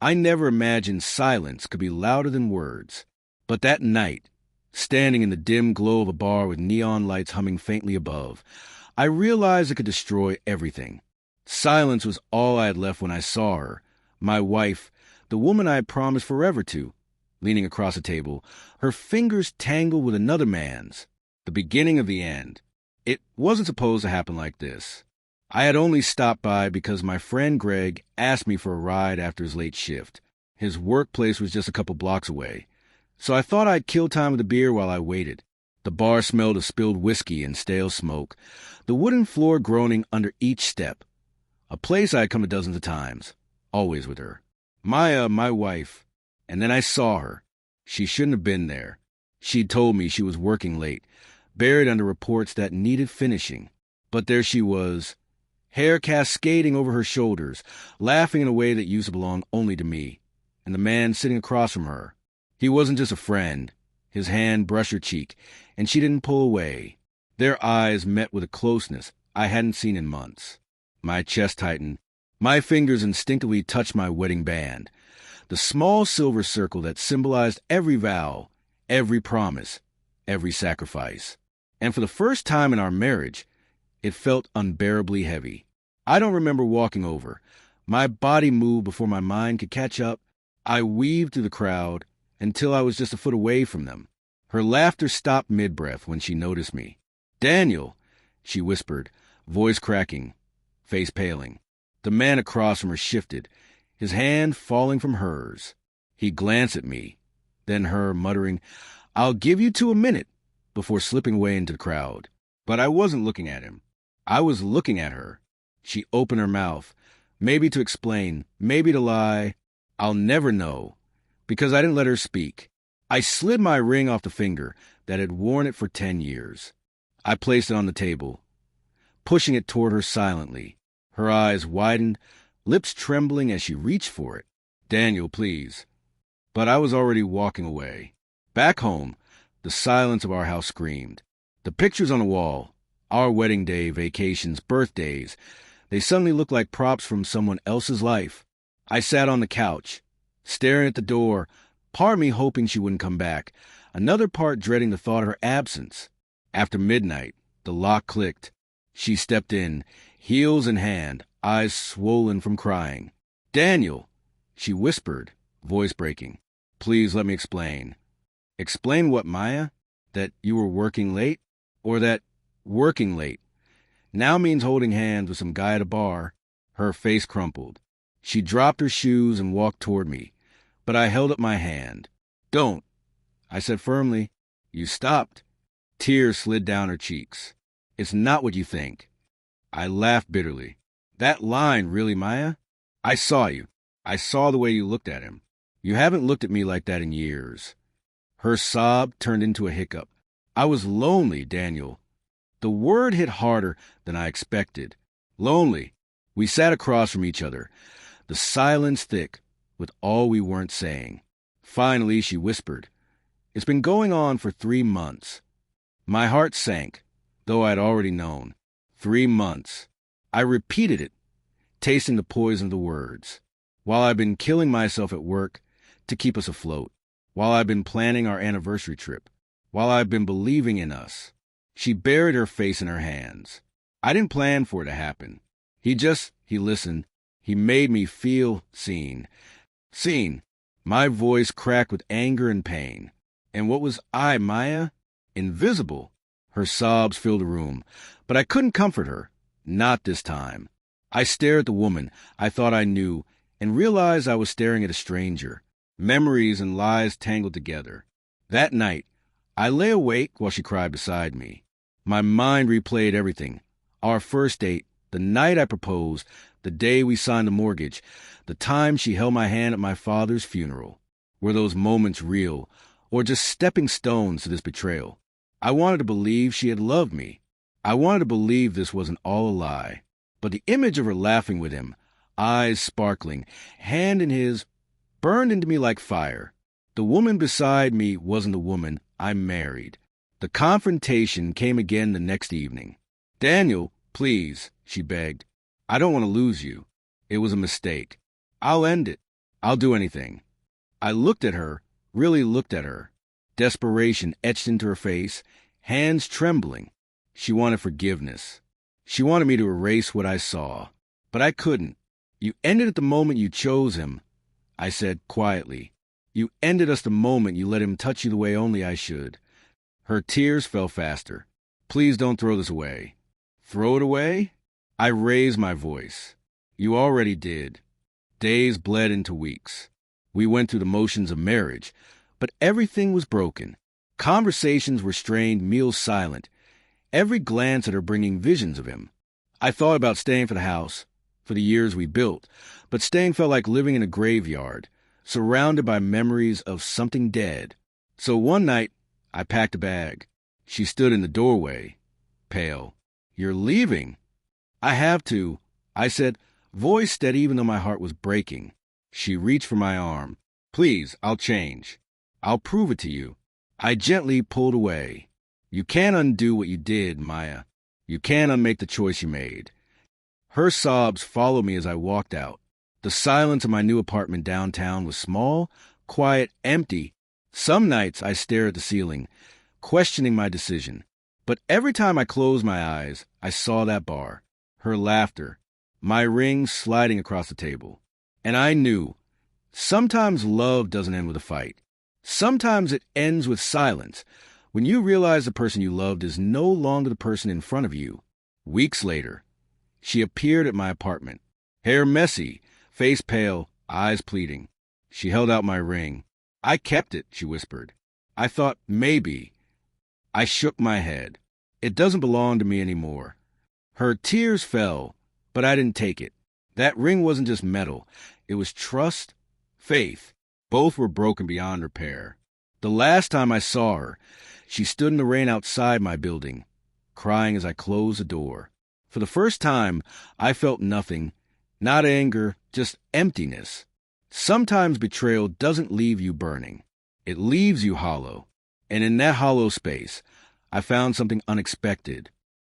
I never imagined silence could be louder than words. But that night, standing in the dim glow of a bar with neon lights humming faintly above, I realized it could destroy everything. Silence was all I had left when I saw her, my wife, the woman I had promised forever to, leaning across the table, her fingers tangled with another man's. The beginning of the end. It wasn't supposed to happen like this. I had only stopped by because my friend Greg asked me for a ride after his late shift. His workplace was just a couple blocks away, so I thought I'd kill time with a beer while I waited. The bar smelled of spilled whiskey and stale smoke, the wooden floor groaning under each step. A place I had come to dozens of times, always with her. Maya, my wife. And then I saw her. She shouldn't have been there. She'd told me she was working late, buried under reports that needed finishing. But there she was, hair cascading over her shoulders, laughing in a way that used to belong only to me. And the man sitting across from her. He wasn't just a friend. His hand brushed her cheek, and she didn't pull away. Their eyes met with a closeness I hadn't seen in months. My chest tightened. My fingers instinctively touched my wedding band, the small silver circle that symbolized every vow, every promise, every sacrifice. And for the first time in our marriage, it felt unbearably heavy. I don't remember walking over. My body moved before my mind could catch up. I weaved through the crowd until I was just a foot away from them. Her laughter stopped mid-breath when she noticed me. "Daniel," she whispered, voice cracking, face paling. The man across from her shifted, his hand falling from hers. He glanced at me, then her, muttering, "I'll give you 2 minutes," before slipping away into the crowd. But I wasn't looking at him. I was looking at her. She opened her mouth, maybe to explain, maybe to lie. I'll never know, because I didn't let her speak. I slid my ring off the finger that had worn it for 10 years. I placed it on the table, pushing it toward her silently. Her eyes widened, lips trembling as she reached for it. "Daniel, please." But I was already walking away. Back home, the silence of our house screamed. The pictures on the wall, our wedding day, vacations, birthdays, they suddenly looked like props from someone else's life. I sat on the couch, staring at the door, part of me hoping she wouldn't come back, another part dreading the thought of her absence. After midnight, the lock clicked. She stepped in, heels in hand, eyes swollen from crying. "Daniel," she whispered, voice breaking. "Please let me explain." "Explain what, Maya? That you were working late? Or that working late now means holding hands with some guy at a bar?" Her face crumpled. She dropped her shoes and walked toward me, but I held up my hand. "Don't," I said firmly. "You stopped." Tears slid down her cheeks. "It's not what you think." I laughed bitterly. "That line, really, Maya? I saw you. I saw the way you looked at him. You haven't looked at me like that in years." Her sob turned into a hiccup. "I was lonely, Daniel." The word hit harder than I expected. Lonely. We sat across from each other, the silence thick with all we weren't saying. Finally, she whispered, "It's been going on for 3 months." My heart sank, though I had already known. 3 months. I repeated it, tasting the poison of the words. While I've been killing myself at work to keep us afloat. While I've been planning our anniversary trip. While I've been believing in us. She buried her face in her hands. I didn't plan for it to happen. He listened. He made me feel seen. Seen. My voice cracked with anger and pain. And what was I, Maya? Invisible. Her sobs filled the room, but I couldn't comfort her. Not this time. I stared at the woman I thought I knew and realized I was staring at a stranger. Memories and lies tangled together. That night, I lay awake while she cried beside me. My mind replayed everything. Our first date, the night I proposed, the day we signed the mortgage, the time she held my hand at my father's funeral. Were those moments real, or just stepping stones to this betrayal? I wanted to believe she had loved me. I wanted to believe this wasn't all a lie. But the image of her laughing with him, eyes sparkling, hand in his, burned into me like fire. The woman beside me wasn't the woman I married. The confrontation came again the next evening. "Daniel, please," she begged. "I don't want to lose you. It was a mistake. I'll end it. I'll do anything. I looked at her, really looked at her. Desperation etched into her face, hands trembling. She wanted forgiveness. She wanted me to erase what I saw. But I couldn't. You ended at the moment you chose him, I said quietly. You ended us the moment you let him touch you the way only I should. Her tears fell faster. Please don't throw this away. Throw it away? I raised my voice. You already did. Days bled into weeks. We went through the motions of marriage, but everything was broken. Conversations were strained, meals silent. Every glance at her bringing visions of him. I thought about staying for the house, for the years we built, but staying felt like living in a graveyard, surrounded by memories of something dead. So one night, I packed a bag. She stood in the doorway, pale. You're leaving? I have to, I said, voice steady even though my heart was breaking. She reached for my arm. Please, I'll change. I'll prove it to you. I gently pulled away. You can't undo what you did, Maya. You can't unmake the choice you made. Her sobs followed me as I walked out. The silence of my new apartment downtown was small, quiet, empty. Some nights I stared at the ceiling, questioning my decision. But every time I closed my eyes, I saw that bar, her laughter, my ring sliding across the table. And I knew, sometimes love doesn't end with a fight. Sometimes it ends with silence, when you realize the person you loved is no longer the person in front of you. Weeks later, she appeared at my apartment, hair messy, face pale, eyes pleading. She held out my ring. I kept it, she whispered. I thought, maybe. I shook my head. It doesn't belong to me anymore. Her tears fell, but I didn't take it. That ring wasn't just metal. It was trust, faith. Both were broken beyond repair. The last time I saw her, she stood in the rain outside my building, crying as I closed the door. For the first time, I felt nothing, not anger, just emptiness. Sometimes betrayal doesn't leave you burning. It leaves you hollow. And in that hollow space, I found something unexpected,